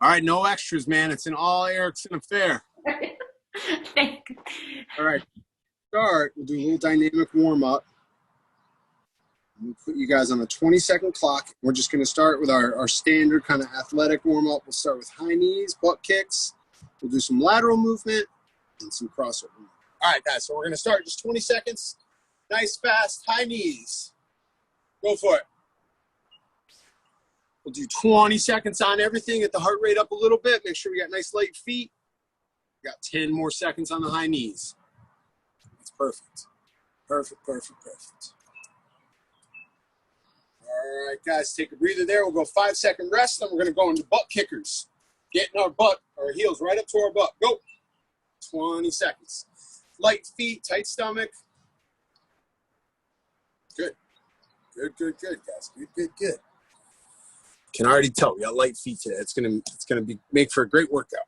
All right, no extras, man. It's an all Erickson affair. Thank you. All right, start. We'll do a little dynamic warm up. We'll put you guys on a 20-second clock. We're just going to start with our standard kind of athletic warm up. We'll start with high knees, butt kicks. We'll do some lateral movement and some crossover. All right, guys. So we're going to start just 20 seconds. Nice, fast, high knees. Go for it. We'll do 20 seconds on everything. Get the heart rate up a little bit. Make sure we got nice light feet. We got 10 more seconds on the high knees. That's perfect. Perfect, perfect, perfect. All right, guys, take a breather there. We'll go 5-second rest, then we're going to go into butt kickers. Getting our heels right up to our butt. Go. 20 seconds. Light feet, tight stomach. Good. Good, good, good, guys. Good, good, good. Can already tell we got light feet today. It's gonna make for a great workout.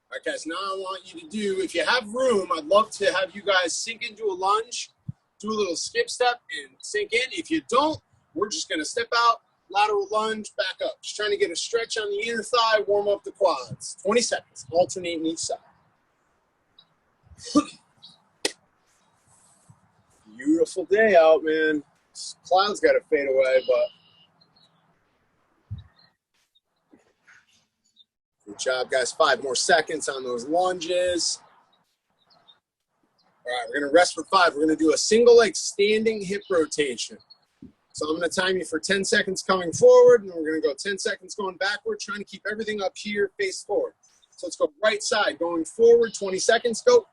All right, guys. Now I want you to do, if you have room, I'd love to have you guys sink into a lunge, do a little skip step, and sink in. If you don't, we're just gonna step out, lateral lunge, back up. Just trying to get a stretch on the inner thigh, warm up the quads. 20 seconds. Alternate each side. Beautiful day out, man. Clouds got to fade away, but good job, guys. 5 more seconds on those lunges. All right, we're going to rest for 5. We're going to do a single leg standing hip rotation. So I'm going to time you for 10 seconds coming forward, and then we're going to go 10 seconds going backward, trying to keep everything up here, face forward. So let's go right side, going forward, 20 seconds, go.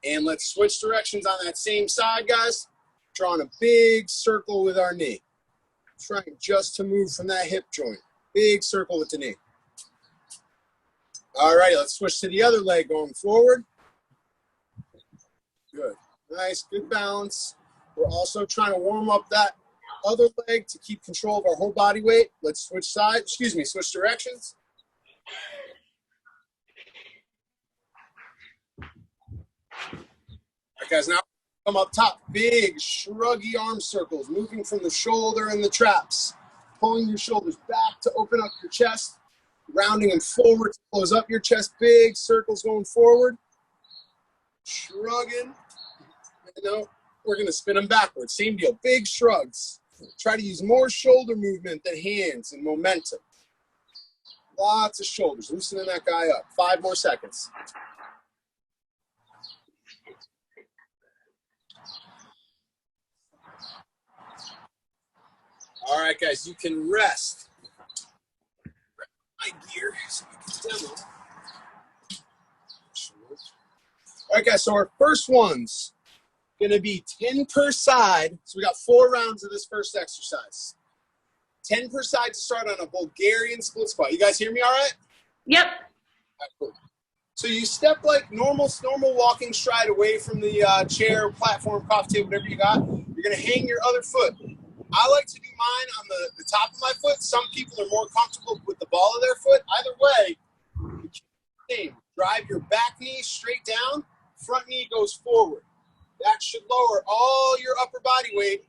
And let's switch directions on that same side, guys. Drawing a big circle with our knee. Trying just to move from that hip joint. Big circle with the knee. All right, let's switch to the other leg going forward. Good. Nice, good balance. We're also trying to warm up that other leg to keep control of our whole body weight. Let's switch sides, switch directions. All right, guys, now come up top. Big, shruggy arm circles, moving from the shoulder and the traps. Pulling your shoulders back to open up your chest. Rounding them forward to close up your chest. Big circles going forward. Shrugging. And now we're going to spin them backwards. Same deal. Big shrugs. Try to use more shoulder movement than hands and momentum. Lots of shoulders. Loosening that guy up. 5 more seconds. All right, guys, you can rest. My gear so we can demo. All right, guys, so our first one's going to be 10 per side. So we got 4 rounds of this first exercise. 10 per side to start on a Bulgarian split squat. You guys hear me all right? Yep. All right, cool. So you step like normal walking stride away from the chair, platform, coffee table, whatever you got. You're going to hang your other foot. I like to do mine on the top of my foot. Some people are more comfortable with the ball of their foot. Either way, same. Drive your back knee straight down. Front knee goes forward. That should lower all your upper body weight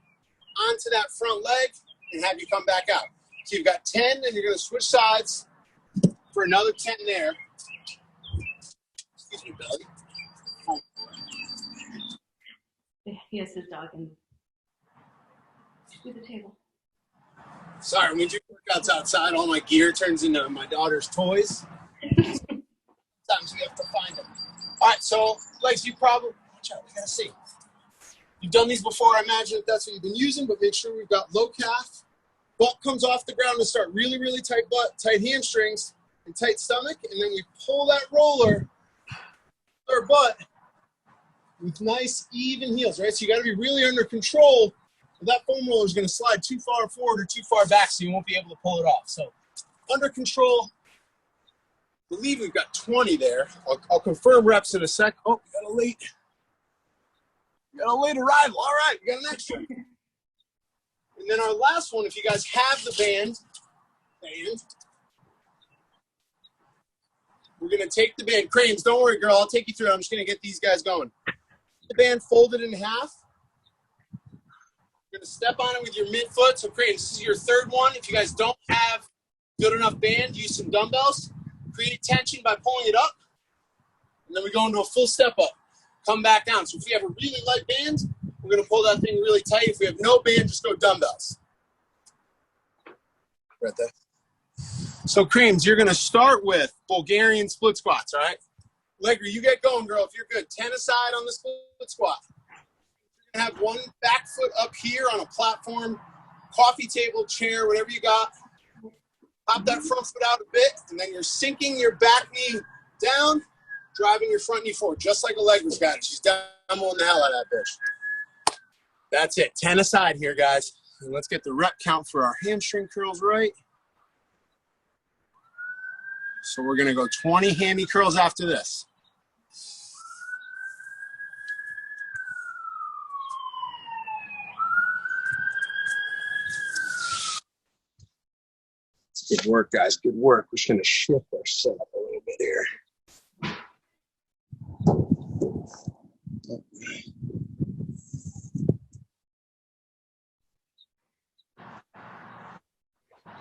onto that front leg and have you come back out. So you've got 10, and you're going to switch sides for another 10 there. Excuse me, Billy. He has his dog in the table. Sorry, when we do workouts outside, all my gear turns into my daughter's toys. Sometimes we have to find them. All right, so legs, you probably, watch out, we gotta see. You've done these before, I imagine if that's what you've been using, but make sure we've got low calf. Butt comes off the ground and start really, really tight butt, tight hamstrings, and tight stomach, and then we pull that roller, our butt, with nice, even heels, right? So you gotta be really under control. That foam roller is going to slide too far forward or too far back, so you won't be able to pull it off. So under control. I believe we've got 20 there. I'll confirm reps in a sec. Oh, we got a late arrival. All right, we got an extra. And then our last one, if you guys have the band, We're going to take the band. Cranes, don't worry, girl. I'll take you through it. I'm just going to get these guys going. The band folded in half. You're going to step on it with your midfoot. So, Cranes, this is your third one. If you guys don't have good enough band, use some dumbbells. Create tension by pulling it up. And then we go into a full step up. Come back down. So if we have a really light band, we're going to pull that thing really tight. If we have no band, just go dumbbells. Right there. So, Creams, you're going to start with Bulgarian split squats, all right? Legger, you get going, girl, if you're good. 10 aside on the split squat. You're going to have one back foot up here on a platform, coffee table, chair, whatever you got. Pop that front foot out a bit, and then you're sinking your back knee down, driving your front knee forward, just like Allegra's got it. She's demoing the hell out of that bitch. That's it. 10 aside here, guys. And let's get the rep count for our hamstring curls right. So we're going to go 20 hammy curls after this. Good work, guys. Good work. We're just going to shift our setup a little bit here.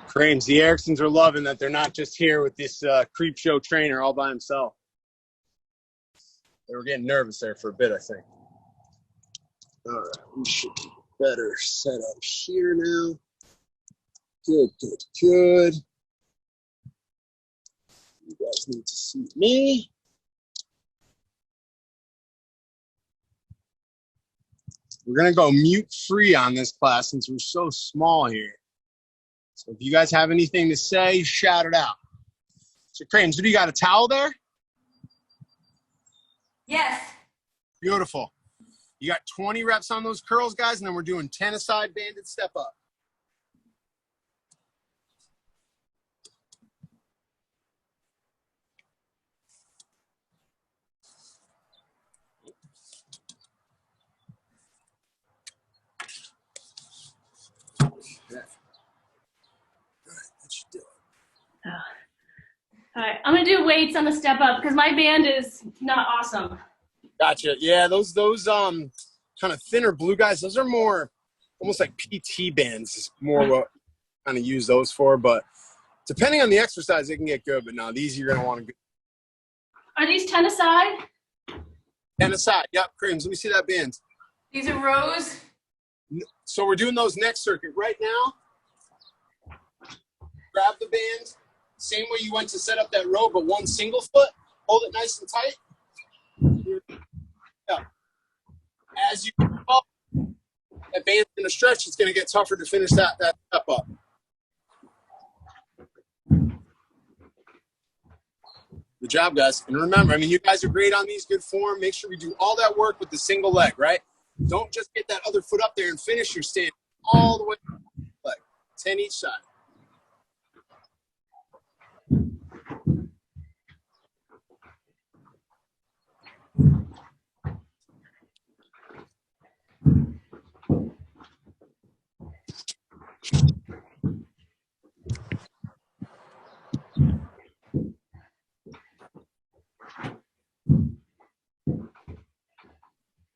Cranes, the Ericksons are loving that they're not just here with this creep show trainer all by himself. They were getting nervous there for a bit, I think. All right, we should be better set up here now. Good, good, good. You guys need to see me. We're going to go mute free on this class since we're so small here. So if you guys have anything to say, shout it out. So, Cranes, do you got a towel there? Yes. Beautiful. You got 20 reps on those curls, guys, and then we're doing 10 aside banded step up. All right, I'm gonna do weights on the step up because my band is not awesome. Gotcha. Yeah, those kind of thinner blue guys, those are more almost like PT bands is more what I kind of use those for. But depending on the exercise, they can get good. But no, these you're gonna want to go. Are these 10 aside? 10 aside. Yep, Creams. Let me see that band. These are rows. So we're doing those next circuit right now. Grab the band. Same way you went to set up that row, but one single foot. Hold it nice and tight. Yeah. As you go up, that band's going to stretch. It's going to get tougher to finish that step up. Good job, guys. And remember, I mean, you guys are great on these, good form. Make sure we do all that work with the single leg, right? Don't just get that other foot up there and finish your stand all the way to the leg. 10 each side.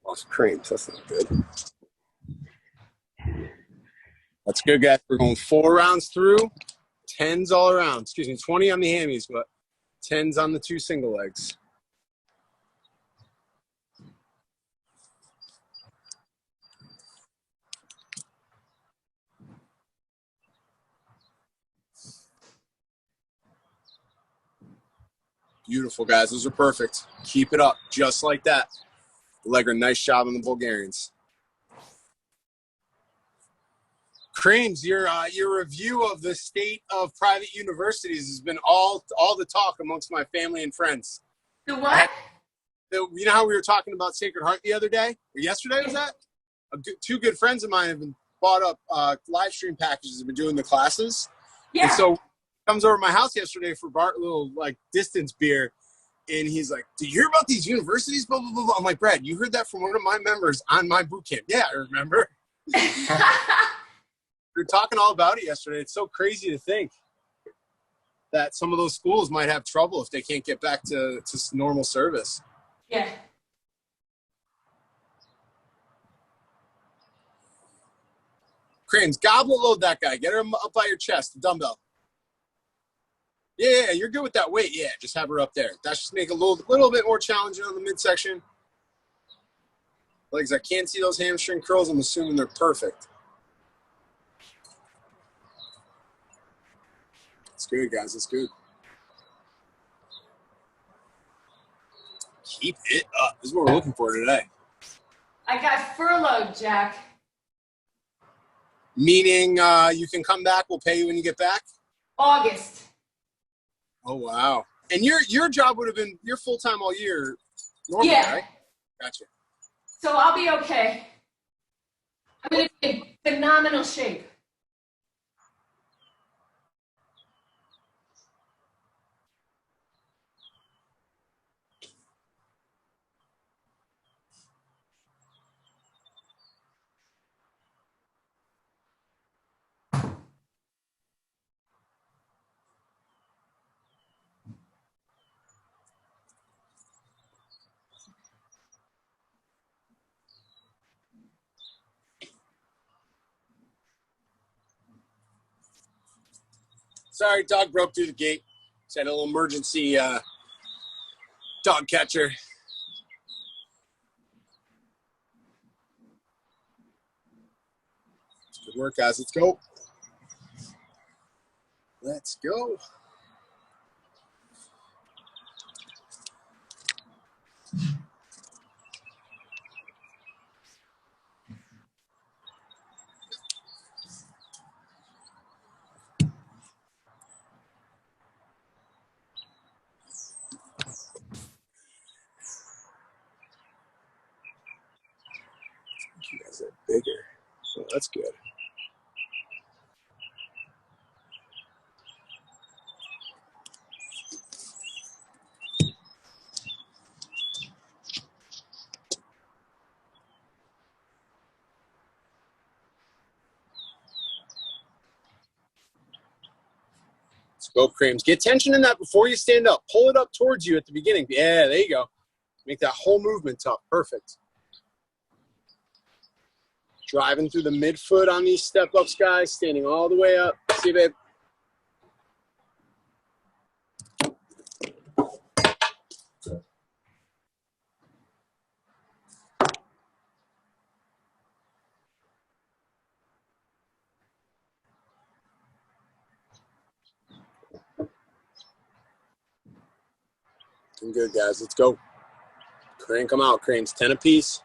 Lost creams. That's not good. That's good, guys. We're going 4 rounds through, 10s all around. Excuse me, 20 on the hammies, but 10s on the 2 single legs. Beautiful, guys. Those are perfect. Keep it up just like that. Legger, nice job on the Bulgarians. Creams, your review of the state of private universities has been all the talk amongst my family and friends. The what? You know how we were talking about Sacred Heart the other day? Or yesterday, was that? 2 good friends of mine have been bought up live stream packages, have been doing the classes. Yeah. And so comes over to my house yesterday for a little like distance beer. And he's like, "Do you hear about these universities? Blah, blah, blah, blah." I'm like, "Brad, you heard that from one of my members on my boot camp." "Yeah, I remember." We were talking all about it yesterday. It's so crazy to think that some of those schools might have trouble if they can't get back to normal service. Yeah. Cranes, goblet load that guy. Get her up by your chest, the dumbbell. Yeah, you're good with that weight. Yeah, just have her up there. That should make it a little bit more challenging on the midsection. Legs, I can't see those hamstring curls. I'm assuming they're perfect. That's good, guys. That's good. Keep it up. This is what we're looking for today. I got furloughed, Jack. Meaning you can come back. We'll pay you when you get back? August. Oh, wow. And your job would have been, you're full-time all year normally, Yeah. right? Gotcha. So I'll be okay. I'm going to be in phenomenal shape. Sorry, dog broke through the gate. Just had a little emergency dog catcher. Good work, guys. Let's go. Let's go. You guys are bigger. Oh, that's good. Let's go, Creams. Get tension in that before you stand up. Pull it up towards you at the beginning. Yeah, there you go. Make that whole movement tough. Perfect. Driving through the midfoot on these step-ups, guys. Standing all the way up. See, babe? Doing good, guys. Let's go. Crank them out, Cranes. 10 apiece.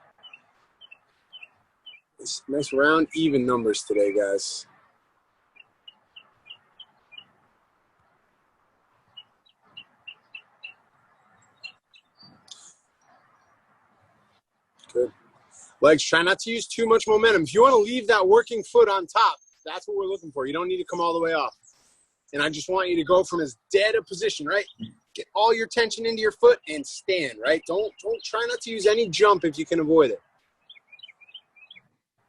Nice round, even numbers today, guys. Good. Legs, try not to use too much momentum. If you want to leave that working foot on top, that's what we're looking for. You don't need to come all the way off. And I just want you to go from as dead a position, right? Get all your tension into your foot and stand, right? Don't try not to use any jump if you can avoid it.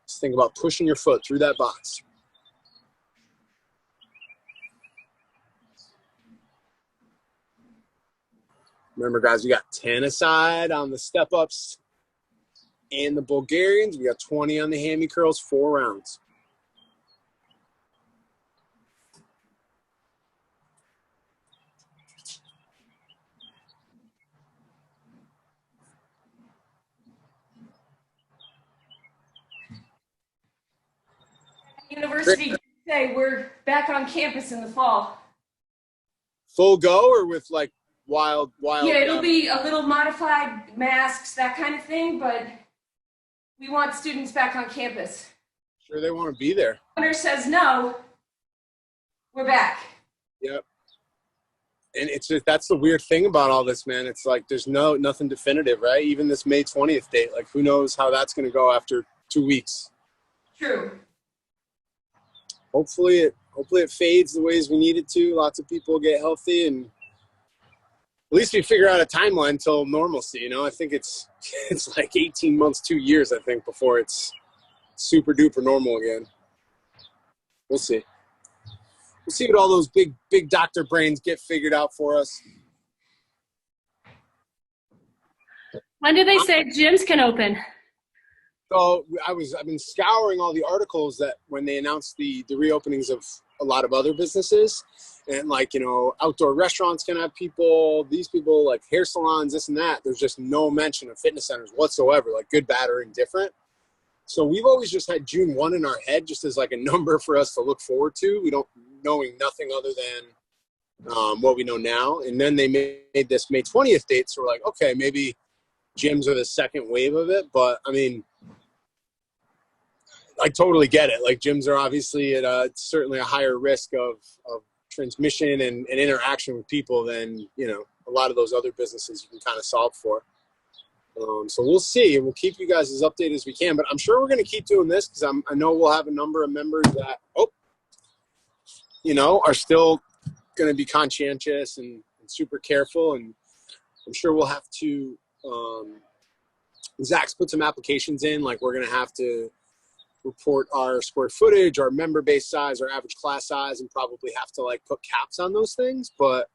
Just think about pushing your foot through that box. Remember, guys, we got 10 aside on the step-ups and the Bulgarians. We got 20 on the hammy curls, 4 rounds. University did say we're back on campus in the fall. Full go or with like wild? Yeah, it'll be a little modified, masks, that kind of thing, but we want students back on campus. Sure, they want to be there. Governor says no, we're back. Yep. And it's just, that's the weird thing about all this, man. It's like there's nothing definitive, right? Even this May 20th date, like who knows how that's going to go after 2 weeks. True. Hopefully it fades the ways we need it to. Lots of people get healthy, and at least we figure out a timeline till normalcy. You know, I think it's like 18 months, 2 years, I think, before it's super duper normal again. We'll see. We'll see what all those big doctor brains get figured out for us. When do they say gyms can open? So I've been scouring all the articles that when they announced the reopenings of a lot of other businesses, and like, you know, outdoor restaurants can have people, these people, like hair salons, this and that. There's just no mention of fitness centers whatsoever, like good, bad, or indifferent. So we've always just had June 1 in our head, just as like a number for us to look forward to. We don't knowing nothing other than what we know now. And then they made this May 20th date. So we're like, okay, maybe gyms are the second wave of it. But I mean, I totally get it. Like gyms are obviously at certainly a higher risk of transmission and interaction with people than, you know, a lot of those other businesses you can kind of solve for. So we'll see. We'll keep you guys as updated as we can. But I'm sure we're going to keep doing this because I know we'll have a number of members that, you know, are still going to be conscientious and super careful. And I'm sure we'll have to Zach's put some applications in. Like we're going to have to report our square footage, our member base size, our average class size, and probably have to like put caps on those things. But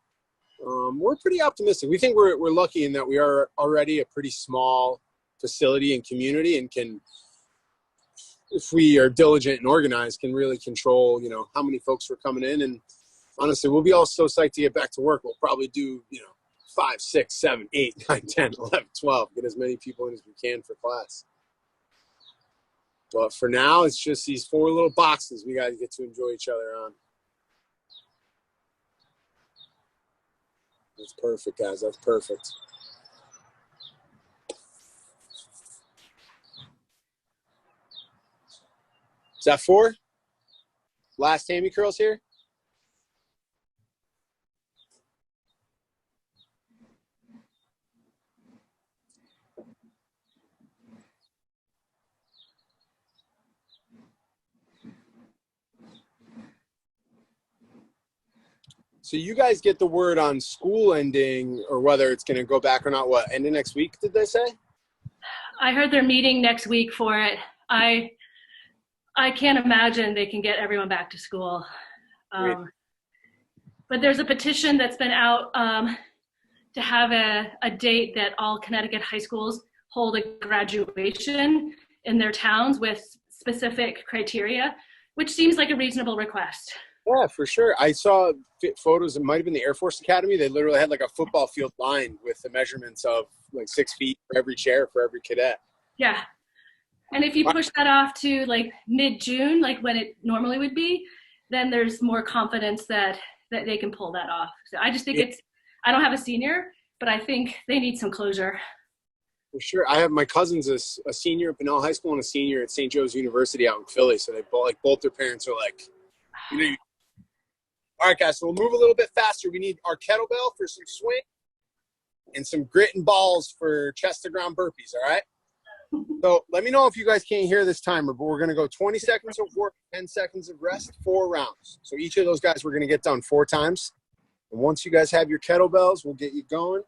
we're pretty optimistic. We think we're lucky in that we are already a pretty small facility and community, and can, if we are diligent and organized, can really control, you know, how many folks are coming in. And honestly, we'll be all so psyched to get back to work. We'll probably do, you know, 5, 6, 7, 8, 9, 10, 11, 12, get as many people in as we can for class. But for now, it's just these 4 little boxes we got to get to enjoy each other on. That's perfect, guys. That's perfect. Is that 4? Last Tammy curls here? So you guys get the word on school ending, or whether it's going to go back or not, what, ending next week, did they say? I heard they're meeting next week for it. I can't imagine they can get everyone back to school. But there's a petition that's been out to have a date that all Connecticut high schools hold a graduation in their towns with specific criteria, which seems like a reasonable request. Yeah, for sure. I saw photos. It might have been the Air Force Academy. They literally had like a football field lined with the measurements of like 6 feet for every chair for every cadet. Yeah. And if you push that off to like mid-June, like when it normally would be, then there's more confidence that they can pull that off. So I just think I don't have a senior, but I think they need some closure. For sure. I have my cousin's a senior at Pinell High School and a senior at St. Joe's University out in Philly. So they both their parents are like, you know, all right, guys, so we'll move a little bit faster. We need our kettlebell for some swing and some grit and balls for chest to ground burpees, all right? So let me know if you guys can't hear this timer, but we're going to go 20 seconds of work, 10 seconds of rest, 4 rounds. So each of those guys we're going to get done 4 times. And once you guys have your kettlebells, we'll get you going.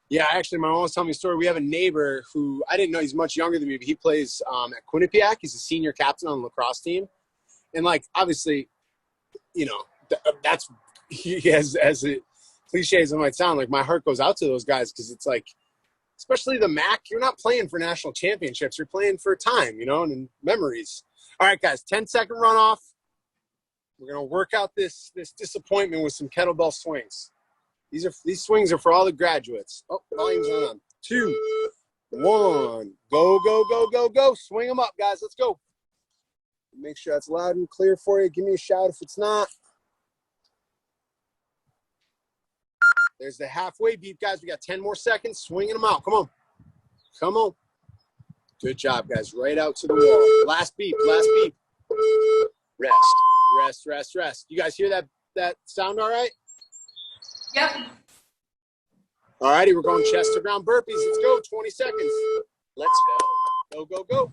Yeah, actually, my mom was telling me a story. We have a neighbor who, I didn't know, he's much younger than me, but he plays at Quinnipiac. He's a senior captain on the lacrosse team. And, like, obviously, you know, that's as cliche as it might sound, like my heart goes out to those guys because it's like, especially the MAC, you're not playing for national championships. You're playing for time, you know, and memories. All right, guys, 10-second runoff. We're going to work out this disappointment with some kettlebell swings. These swings are for all the graduates. Oh, volume's on. 2, 1. Go, go, go, go, go. Swing them up, guys. Let's go. Make sure that's loud and clear for you. Give me a shout if it's not. There's the halfway beep, guys. We got 10 more seconds. Swinging them out. Come on. Come on. Good job, guys. Right out to the wall. Last beep. Last beep. Rest. Rest, rest, rest. You guys hear that sound all right? Yep. All righty. We're going chest to ground burpees. Let's go. 20 seconds. Let's go. Go, go, go.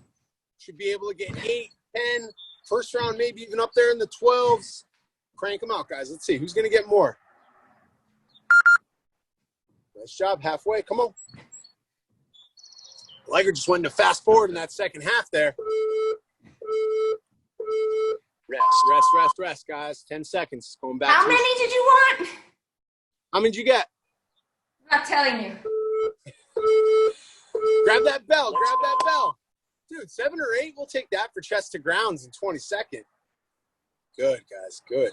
Should be able to get 8, 10. First round, maybe even up there in the 12s. Crank them out, guys. Let's see. Who's going to get more? Nice job. Halfway. Come on. Liger just went to fast forward in that second half there. Rest, guys. 10 seconds. Going back. How many did you want? How many did you get? I'm not telling you. Grab that bell. Grab that bell. Dude, 7 or 8, we'll take that for chest to grounds in 20 seconds. Good, guys. Good.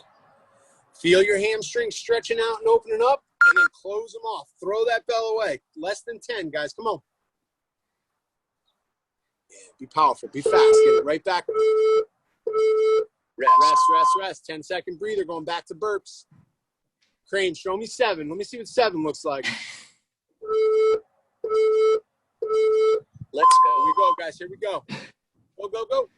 Feel your hamstrings stretching out and opening up, and then close them off. Throw that bell away. Less than 10, guys. Come on. Yeah, be powerful. Be fast. Get it right back. Rest. 10-second breather. Going back to burps. Crane, show me 7. Let me see what 7 looks like. Let's go. Here we go, guys. Here we go. Go.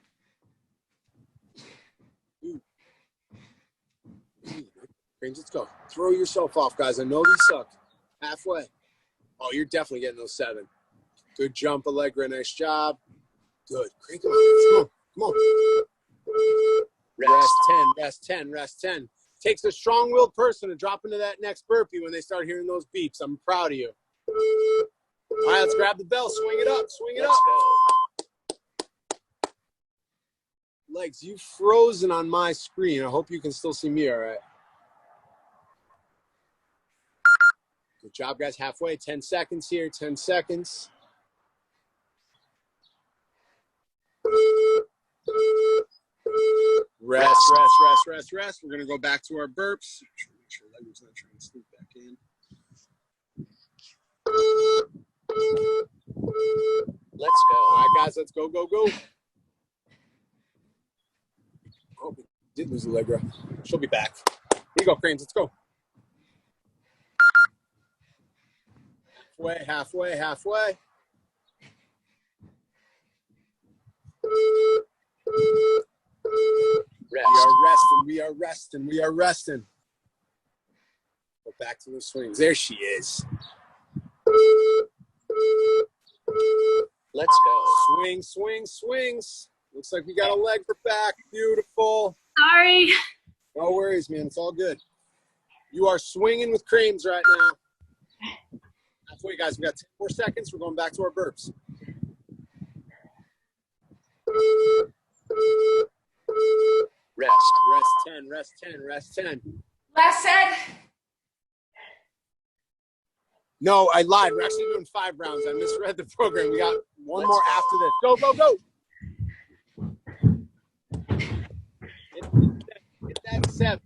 Cranes, let's go. Throw yourself off, guys. I know these suck. Halfway. Oh, you're definitely getting those 7. Good jump, Allegra. Nice job. Good. Crank them on. Come on. Rest 10. Takes a strong-willed person to drop into that next burpee when they start hearing those beeps. I'm proud of you. All right, let's grab the bell. Swing it up. Legs, you've frozen on my screen. I hope you can still see me all right. Good job, guys. Halfway. 10 seconds here. 10 seconds. Rest. We're going to go back to our burps. Make sure Allegra's not trying to sneak back in. Let's go. All right, guys, let's go. Oh, we did lose Allegra. She'll be back. Here you go, Cranes. Let's go. Halfway. We are resting. Go back to the swings. There she is. Let's go. Swings. Looks like we got a leg for back. Beautiful. Sorry. No worries, man. It's all good. You are swinging with Cranes right now. Halfway, guys. We got 10 more seconds. We're going back to our burps. Rest 10. Last set. No, I lied. We're actually doing 5 rounds. I misread the program. We got one more after this. Go. Hit that 7.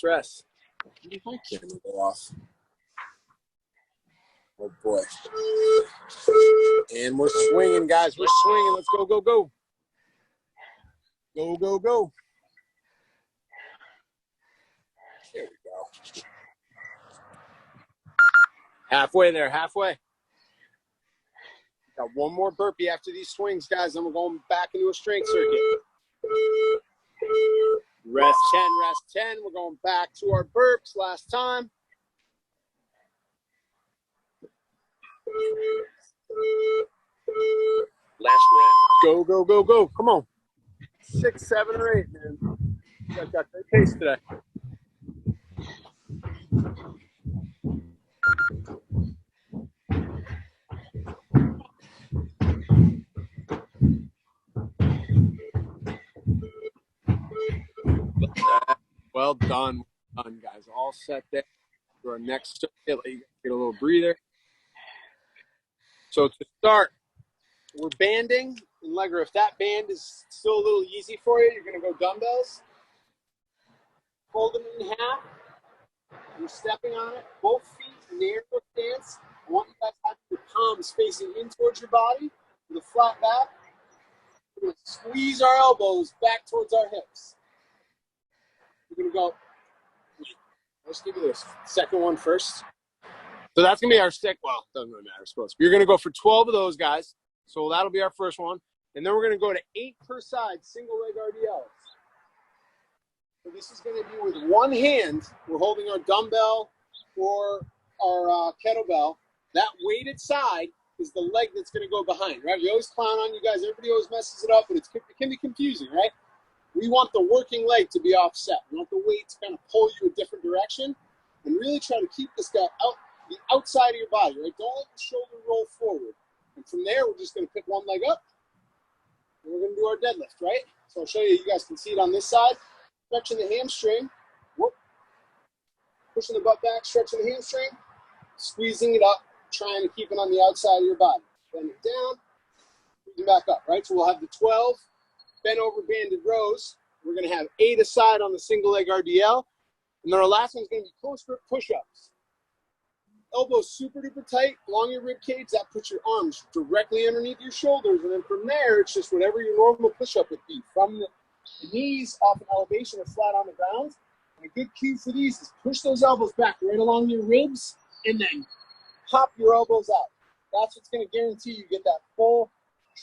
Rest. My camera go off. Oh boy. And we're swinging, guys. We're swinging. Let's go. Go. There we go. Halfway there. Got one more burpee after these swings, guys. Then we're going back into a strength circuit. Rest 10. We're going back to our burps last time. Last round. Go. Come on. 6, 7, or 8, man. You guys got great pace today. Well done, guys. All set there for our next circuit. Let you get a little breather. So to start, we're banding. And Allegra, if that band is still a little easy for you, you're going to go dumbbells. Fold them in half. You're stepping on it. Both feet narrow stance. I want you guys to have your palms facing in towards your body with a flat back. We're going to squeeze our elbows back towards our hips. We're going to go. Let's give you this second one first. So that's going to be our stick. Well, it doesn't really matter, I suppose. You're going to go for 12 of those, guys. So that'll be our first one. And then we're going to go to 8 per side, single leg RDLs. So this is going to be with one hand. We're holding our dumbbell or our kettlebell. That weighted side is the leg that's going to go behind, right? We always clown on you guys. Everybody always messes it up, but it can be confusing, right? We want the working leg to be offset. We want the weight to kind of pull you a different direction and really try to keep this guy out the outside of your body, right? Don't let the shoulder roll forward. And from there, we're just going to pick one leg up, and we're going to do our deadlift, right? So I'll show you. You guys can see it on this side. Stretching the hamstring. Whoop. Pushing the butt back, stretching the hamstring, squeezing it up, trying to keep it on the outside of your body. Bend it down, squeeze it back up, right? So we'll have the 12 bent over banded rows. We're going to have 8 aside on the single leg RDL. And then our last one is going to be close grip push-ups. Elbows super duper tight along your rib cage. That puts your arms directly underneath your shoulders. And then from there, it's just whatever your normal push-up would be. From the knees off an elevation or flat on the ground. And a good cue for these is push those elbows back right along your ribs and then pop your elbows out. That's what's going to guarantee you get that full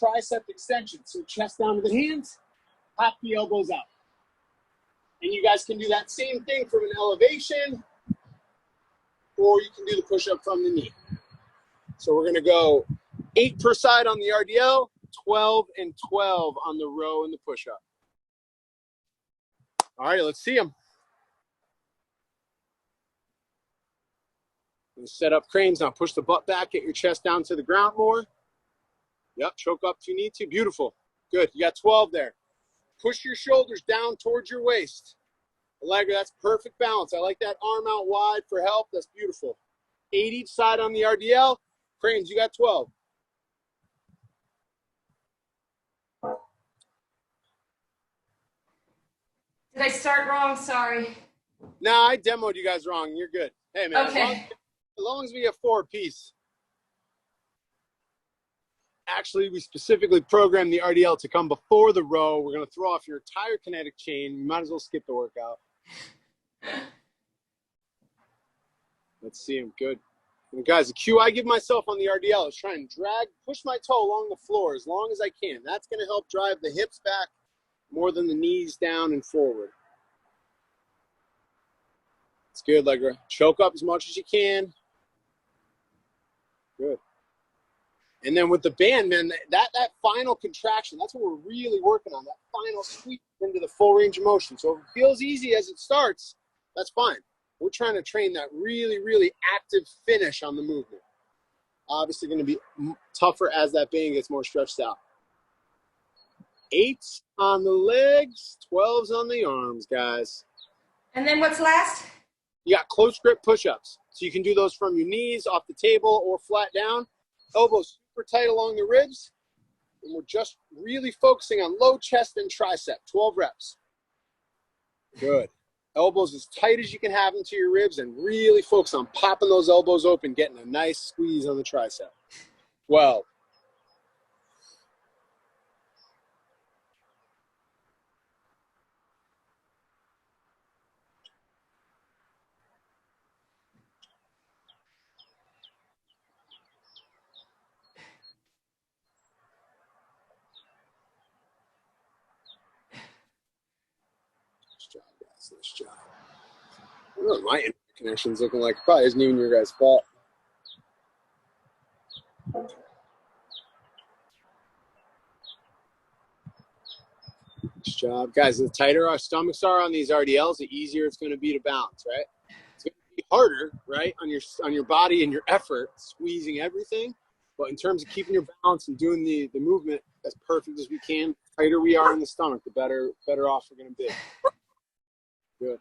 tricep extension. So chest down to the hands, pop the elbows out. And you guys can do that same thing from an elevation, or you can do the push-up from the knee. So we're going to go 8 per side on the RDL, 12 and 12 on the row and the push-up. All right, let's see them. Set up cranes. Now push the butt back, get your chest down to the ground more. Yep, choke up if you need to. Beautiful. Good. You got 12 there. Push your shoulders down towards your waist. Allegra, that's perfect balance. I like that arm out wide for help. That's beautiful. 8 each side on the RDL. Cranes, you got 12. Did I start wrong? Sorry. Nah, I demoed you guys wrong. You're good. Hey, man. Okay. As long as we have 4 apiece. Actually, we specifically programmed the RDL to come before the row. We're going to throw off your entire kinetic chain. You might as well skip the workout. Let's see him. Good. And guys, the cue I give myself on the RDL is try and push my toe along the floor as long as I can. That's going to help drive the hips back more than the knees down and forward. It's good, Allegra. Choke up as much as you can. Good. And then with the band, man, that final contraction, that's what we're really working on, that final squeeze into the full range of motion. So if it feels easy as it starts, that's fine. We're trying to train that really, really active finish on the movement. Obviously going to be tougher as that band gets more stretched out. 8s on the legs, 12s on the arms, guys. And then what's last? You got close grip push-ups. So you can do those from your knees, off the table, or flat down. Elbows super tight along the ribs. And we're just really focusing on low chest and tricep. 12 reps. Good. Elbows as tight as you can have them to your ribs and really focus on popping those elbows open, getting a nice squeeze on the tricep. 12. Nice job, guys. Nice job. I don't know what my internet connection's looking like. It probably isn't even your guys' fault. Nice job. Guys, the tighter our stomachs are on these RDLs, the easier it's going to be to balance, right? It's going to be harder, right, on your body and your effort, squeezing everything. But in terms of keeping your balance and doing the movement as perfect as we can, the tighter we are in the stomach, the better off we're going to be. Good.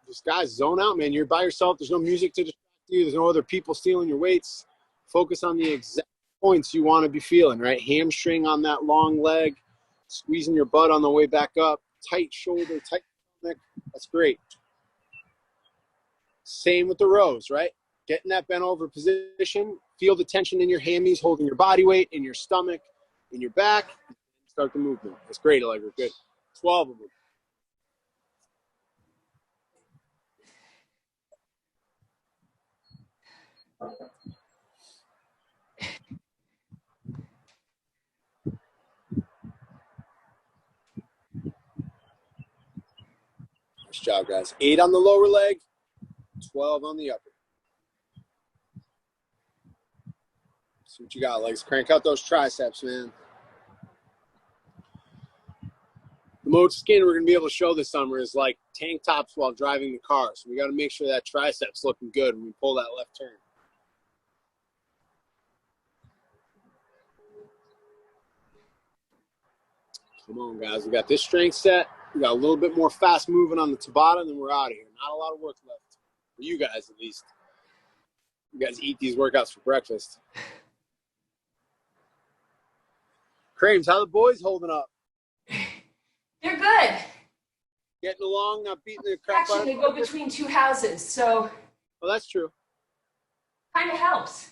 Just guys, zone out, man. You're by yourself. There's no music to distract you. There's no other people stealing your weights. Focus on the exact points you want to be feeling, right? Hamstring on that long leg, squeezing your butt on the way back up, tight shoulder, tight stomach. That's great. Same with the rows, right? Get in that bent over position. Feel the tension in your hammies, holding your body weight in your stomach, in your back. Start the movement. That's great, Allegra. Good. 12 of them. Nice job, guys. 8 on the lower leg, 12 on the upper. See what you got, legs. Crank out those triceps, man. most skin we're going to be able to show this summer is like tank tops while driving the car. So we got to make sure that tricep's looking good when we pull that left turn. Come on, guys. We got this strength set. We got a little bit more fast moving on the Tabata, and then we're out of here. Not a lot of work left. For you guys, at least. You guys eat these workouts for breakfast. Crames, how the boys holding up? They're good. Getting along, not beating the crap out of Actually, they go between two houses, so Well, that's true. kind of helps.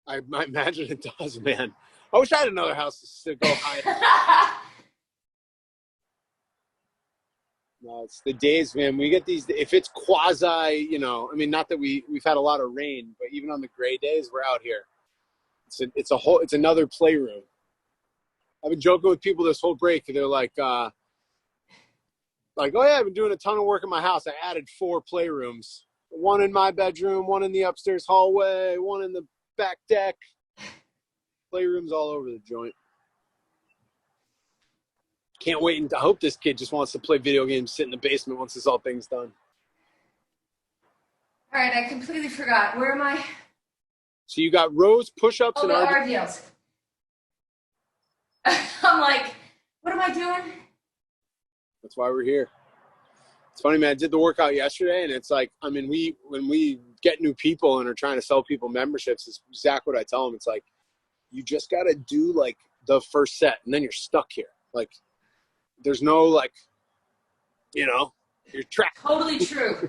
I imagine it does, man. I wish I had another house to go higher. No, it's the days, man. We get these, if it's quasi, you know, I mean, not that we've had a lot of rain, but even on the gray days, we're out here. It's another playroom. I've been joking with people this whole break. They're like, oh yeah, I've been doing a ton of work in my house. I added 4 playrooms. One in my bedroom, one in the upstairs hallway, one in the back deck. Playrooms all over the joint. Can't wait. And I hope this kid just wants to play video games, sit in the basement once this all thing's done. All right, I completely forgot. Where am I? So you got rows, push-ups, Oh, and the RDLs. I'm like, what am I doing? That's why we're here. It's funny, man. I did the workout yesterday, and it's like, I mean, when we get new people and are trying to sell people memberships, it's exactly what I tell them. It's like, you just got to do, like, the first set, and then you're stuck here. Like, there's no, like, you know, you're trapped. Totally true.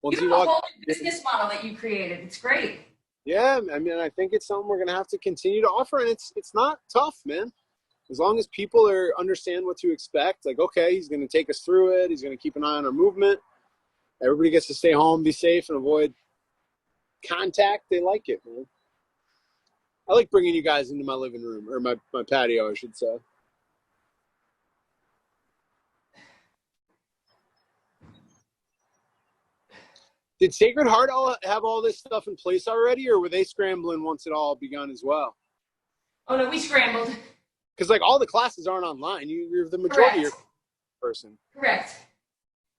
Once You you have a walk, whole new business model that you created. It's great. yeah, I mean, I think it's something we're going to have to continue to offer, and it's not tough, man. As long as people understand what to expect, like, okay, he's going to take us through it. He's going to keep an eye on our movement. Everybody gets to stay home, be safe, and avoid contact. They like it, man. I like bringing you guys into my living room, or my patio, I should say. Did Sacred Heart have all this stuff in place already, or were they scrambling once it all begun as well? Oh, no, we scrambled. Because, like, all the classes aren't online. You're the majority of your person. Correct.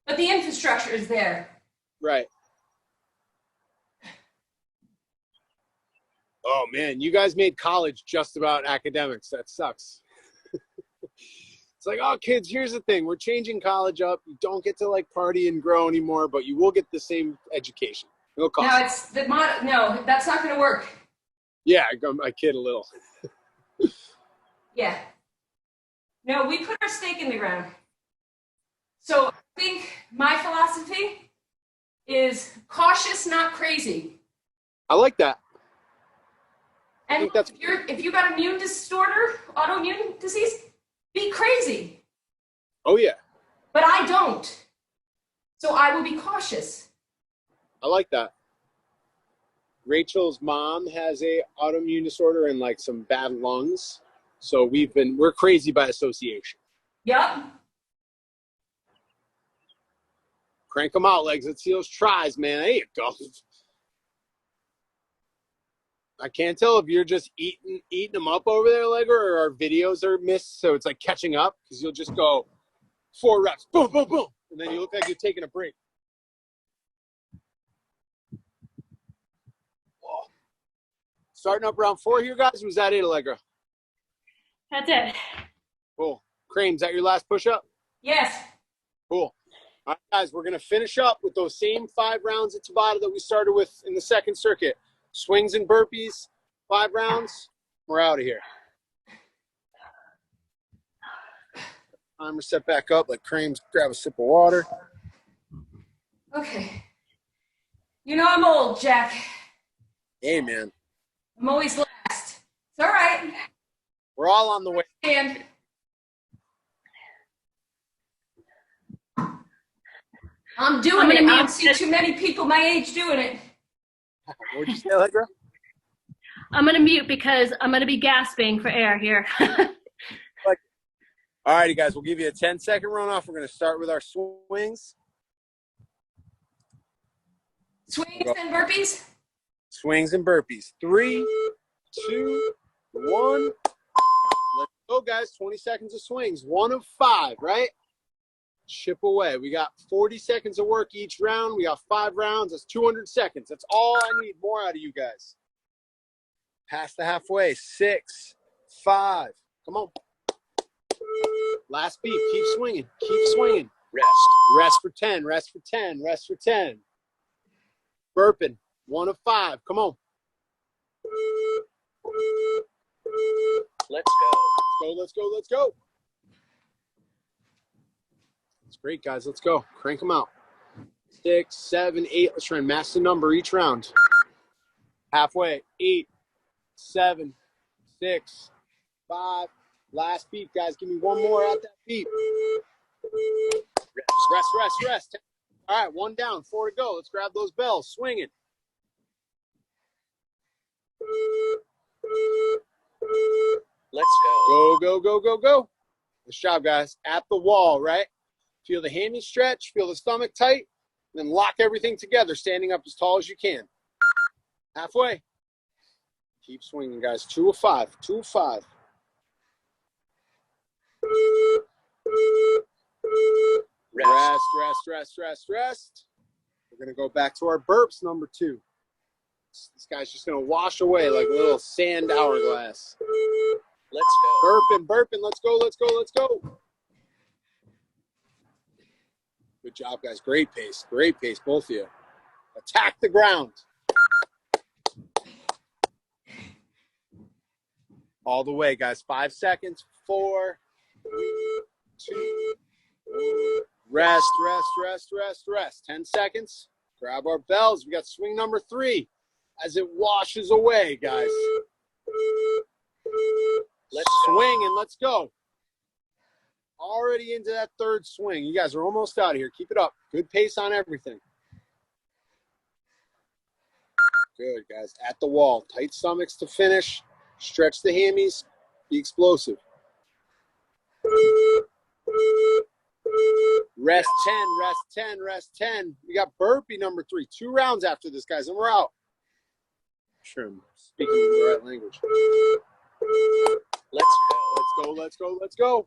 But the infrastructure is there. Right. Oh, man, you guys made college just about academics. That sucks. It's like, oh, kids, here's the thing. We're changing college up. You don't get to, like, party and grow anymore, but you will get the same education. No cost. No, it's the no, that's not going to work. Yeah, I kid a little. Yeah. No, we put our stake in the ground. So I think my philosophy is cautious, not crazy. I like that. I And think that's if you got immune disorder, autoimmune disease, be crazy. Oh, yeah. But I don't. So I will be cautious. I like that. Rachel's mom has a autoimmune disorder and, like, some bad lungs. So we're crazy by association. Yep. Crank them out, legs. Let's see those tries, man. There you go. I can't tell if you're just eating them up over there, Legger, or our videos are missed. So it's like catching up, because you'll just go 4 reps, boom, boom, boom. And then you look like you're taking a break. Oh. Starting up round 4 here, guys. Was that it, Allegra? That's it. Cool. Crane, is that your last push-up? Yes. Cool. All right, guys, we're going to finish up with those same 5 rounds at Tabata that we started with in the second circuit. Swings and burpees, 5 rounds. We're out of here. Timer set back up. Let Crames grab a sip of water. Okay. You know I'm old, Jack. Hey, man. I'm always last. It's all right. We're all on the way. And I'm doing it. I don't see too many people my age doing it. What'd you say, Allegra? I'm going to mute because I'm going to be gasping for air here. All righty, guys. We'll give you a 10-second runoff. We're going to start with our swings. Swings and burpees? Swings and burpees. 3, 2, 1. Let's go, guys. 20 seconds of swings. 1 of 5, right? Chip away. We got 40 seconds of work each round. We got 5 rounds. That's 200 seconds. That's all I need. More out of you guys. Past the halfway. 6, 5. Come on. Last beat. Keep swinging. Keep swinging. Rest. Rest for 10. Rest for 10. Rest for 10. Burping. 1 of 5. Come on. Let's go. Let's go. Let's go. Let's go. That's great, guys. Let's go. Crank them out. 6, 7, 8. Let's try and match the number each round. Halfway. 8, 7, 6, 5. Last beat, guys. Give me one more at that beat. Rest, rest, rest. All right, 1 down, 4 to go. Let's grab those bells. Swing it. Let's go. Go, go, go, go, go. Good job, guys. At the wall, right? Feel the hammy stretch, feel the stomach tight, and then lock everything together, standing up as tall as you can. Halfway. Keep swinging, guys. 2 of 5. 2 of 5. Rest, rest, rest, rest, rest. We're going to go back to our burps, number 2. This guy's just going to wash away like a little sand hourglass. Let's go. Burping, burping. Let's go, let's go, let's go. Good job, guys. Great pace, both of you. Attack the ground. All the way, guys. 5 seconds. 4, 2, 1. Rest, rest, rest, rest, rest. 10 seconds. Grab our bells. We got swing number 3 as it washes away, guys. Let's swing and let's go. Already into that 3rd swing. You guys are almost out of here. Keep it up. Good pace on everything. Good, guys. At the wall. Tight stomachs to finish. Stretch the hammies. Be explosive. Rest 10, rest 10, rest 10. We got burpee number 3. 2 rounds after this, guys, and we're out. Sure, I'm speaking the right language. Let's go. Let's go, let's go, let's go.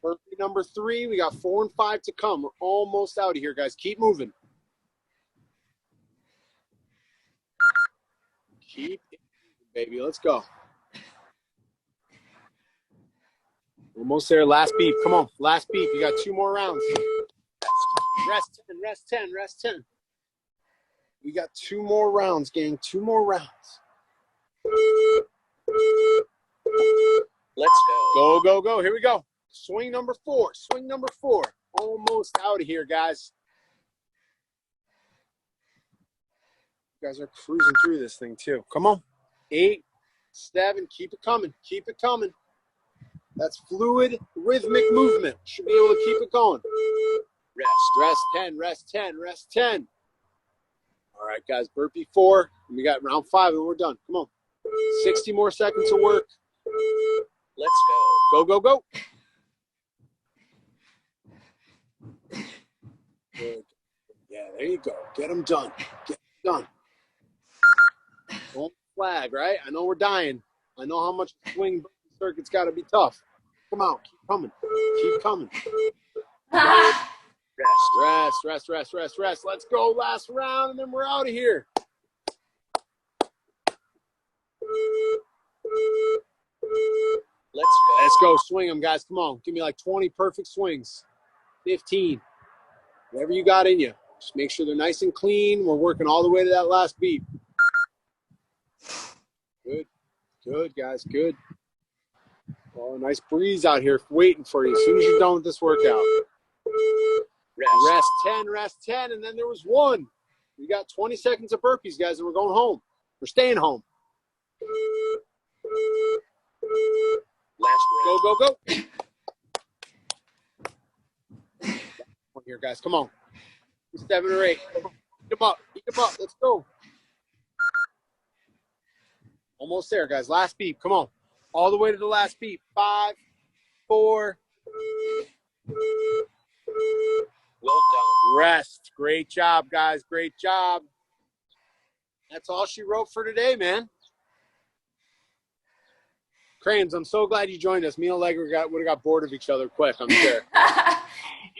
Burpee number 3. We got 4 and 5 to come. We're almost out of here, guys. Keep moving. Keep it moving, baby. Let's go. Almost there. Last beat. Come on. Last beat. You got 2 more rounds. Rest 10, rest 10, rest 10. We got 2 more rounds, gang. 2 more rounds. Let's go. Go, go, go. Here we go. Swing number 4. Swing number 4. Almost out of here, guys. You guys are cruising through this thing, too. Come on. 8, 7. Keep it coming. Keep it coming. That's fluid, rhythmic movement. Should be able to keep it going. Rest. Rest 10, rest 10, rest 10. All right, guys, burpee 4. And we got round 5, and we're done. Come on. 60 more seconds of work. Let's go. Go, go, go. Good. Yeah, there you go. Get them done. Get them done. Don't flag, right? I know we're dying. I know how much swing circuit's got to be tough. Come on. Keep coming. Keep coming. Rest, rest, rest, rest, rest. Let's go. Last round, and then we're out of here. Let's go. Let's go. Swing them, guys. Come on. Give me like 20 perfect swings. 15. Whatever you got in you. Just make sure they're nice and clean. We're working all the way to that last beat. Good. Good, guys. Good. Oh, nice breeze out here waiting for you as soon as you're done with this workout. Rest 10, rest 10, and then there was 1. We got 20 seconds of burpees, guys, and we're going home. We're staying home. Last Go, go, go. Come on here, guys. Come on. 7 or 8. Come on. Eat them up. Eat them up. Let's go. Almost there, guys. Last beat. Come on. All the way to the last beat. 5, 4. Well done. Rest. Great job, guys. Great job. That's all she wrote for today, man. Cranes, I'm so glad you joined us. Me and Allegra would have got bored of each other quick, I'm sure.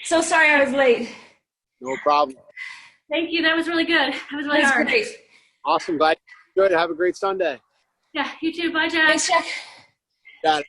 So sorry I was late. No problem. Thank you. That was really good. That was really That's hard. great. Awesome. Glad you enjoyed it. Have a great Sunday. Yeah, you too. Bye, Jack. Thanks, Jack. Got it.